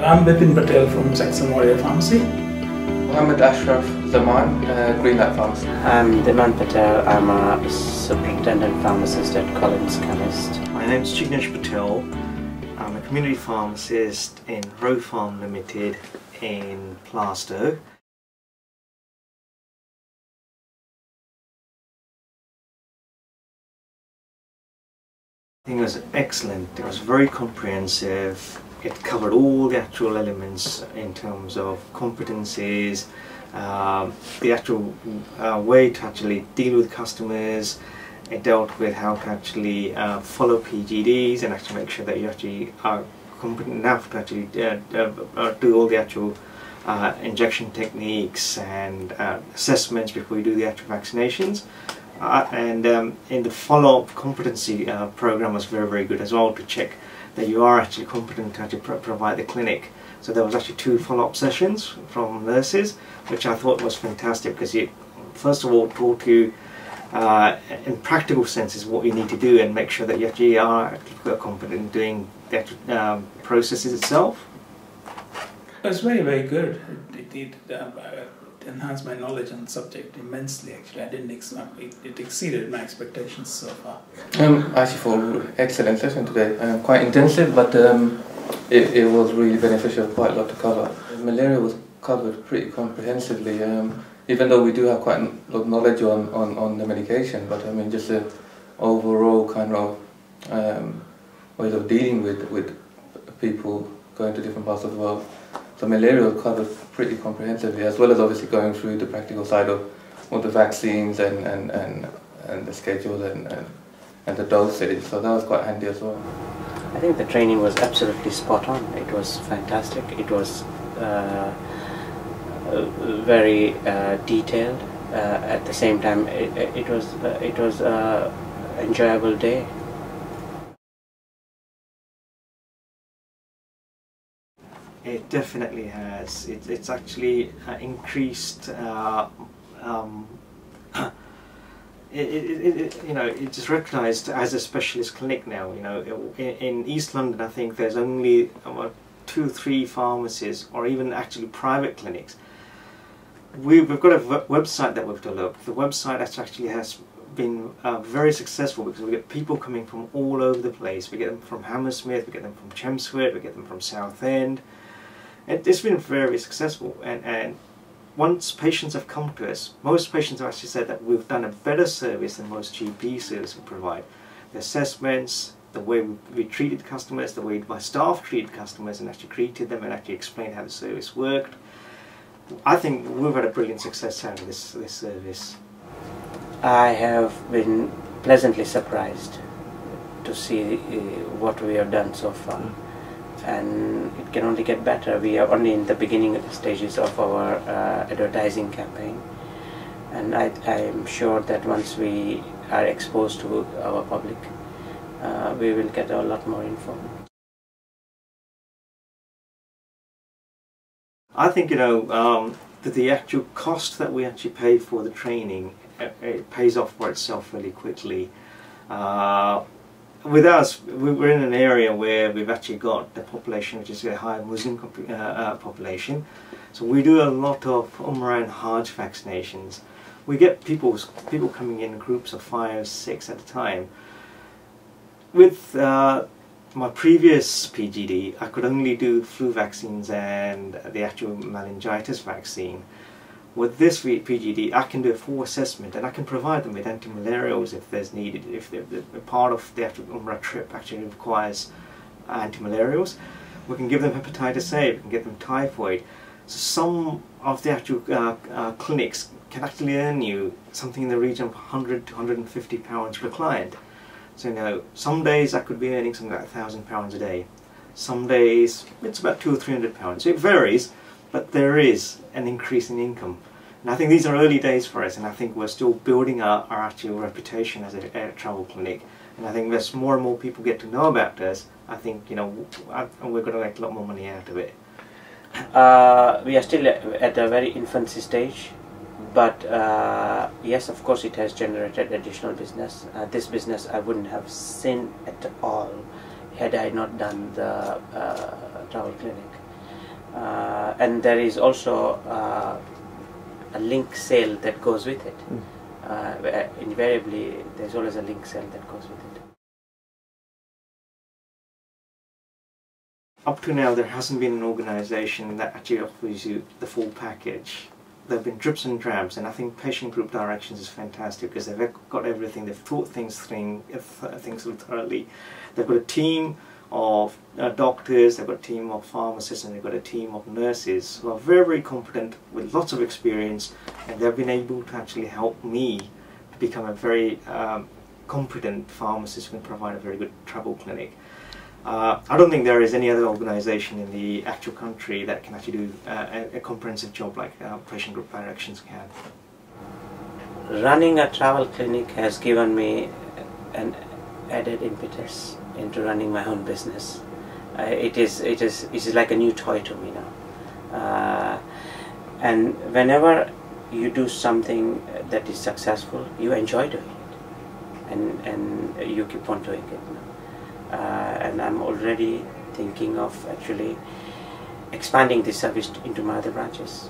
I'm Bipin Patel from Testimonials Pharmacy. Mohammed Ashraf Zaman, Greenlight Pharmacy. I'm Diman Patel. I'm a superintendent pharmacist at Collins Chemist. My name is Jignesh Patel. I'm a community pharmacist in Row Farm Limited in Plaistow. I think it was excellent. It was very comprehensive. It covered all the actual elements in terms of competencies, the actual way to actually deal with customers. It dealt with how to actually follow PGDs and actually make sure that you actually are competent enough to actually do all the actual injection techniques and assessments before you do the actual vaccinations. And in the follow-up competency program was very good as well, to check that you are actually competent to actually provide the clinic. So there was actually 2 follow-up sessions from nurses, which I thought was fantastic, because you first of all taught you in practical senses what you need to do and make sure that you actually are competent in doing the actual processes itself. It was very good. It enhanced my knowledge on the subject immensely. Actually, I didn't it exceeded my expectations so far. Actually, for excellent session today. Quite intensive, but it was really beneficial. Quite a lot to cover. Malaria was covered pretty comprehensively. Even though we do have quite a lot of knowledge on the medication, but I mean just the overall kind of ways of dealing with people going to different parts of the world. So malaria was covered pretty comprehensively, as well as obviously going through the practical side of all the vaccines and the schedule and the dosage. So that was quite handy as well. I think the training was absolutely spot on. It was fantastic. It was very detailed. At the same time, it was an enjoyable day. It definitely has. It's actually increased. It's recognised as a specialist clinic now. You know, in East London, I think there's only about 2-3 pharmacies, or even actually private clinics. We've got a website that we've developed. The website actually has been very successful, because we get people coming from all over the place. We get them from Hammersmith, we get them from Chelmsford, we get them from Southend. It's been very successful, and once patients have come to us, most patients have actually said that we've done a better service than most GP services we provide. The assessments, the way we treated customers, the way my staff treated customers and actually greeted them and actually explained how the service worked. I think we've had a brilliant success out of this service. I have been pleasantly surprised to see what we have done so far. And it can only get better. We are only in the beginning stages of our advertising campaign, and I am sure that once we are exposed to our public, we will get a lot more info. I think, you know, that the actual cost that we actually pay for the training, it pays off for itself really quickly. With us, we're in an area where we've actually got the population, which is a high Muslim population. So we do a lot of Umrah and Hajj vaccinations. We get people coming in groups of 5, 6 at a time. With my previous PGD, I could only do flu vaccines and the actual meningitis vaccine. With this PGD, I can do a full assessment, and I can provide them with antimalarials if there's needed. If the part of the actual Umrah trip actually requires antimalarials, we can give them hepatitis A, we can give them typhoid. So some of the actual clinics can actually earn you something in the region of £100 to £150 per client. So, you know, some days I could be earning something like £1,000 a day. Some days it's about £200 or £300. So it varies. But there is an increase in income, and I think these are early days for us, and I think we're still building our actual reputation as a travel clinic, and I think as more and more people get to know about us, I think, you know, we're going to make a lot more money out of it. We are still at a very infancy stage, but yes, of course it has generated additional business. This business I wouldn't have seen at all had I not done the travel clinic. and there is also a link sale that goes with it. Invariably, there's always a link sale that goes with it. Up to now, there hasn't been an organisation that actually offers you the full package. There have been drips and drabs, and I think Patient Group Directions is fantastic because they've got everything. They've thought things through thoroughly. They've got a team of doctors, they've got a team of pharmacists, and they've got a team of nurses who are very, very competent with lots of experience, and they've been able to actually help me to become a very competent pharmacist who can provide a very good travel clinic. I don't think there is any other organisation in the actual country that can actually do a comprehensive job like Patient Group Directions can. Running a travel clinic has given me an added impetus into running my own business. It is like a new toy to me now. And whenever you do something that is successful, you enjoy doing it, and you keep on doing it now. And I'm already thinking of actually expanding this service into my other branches.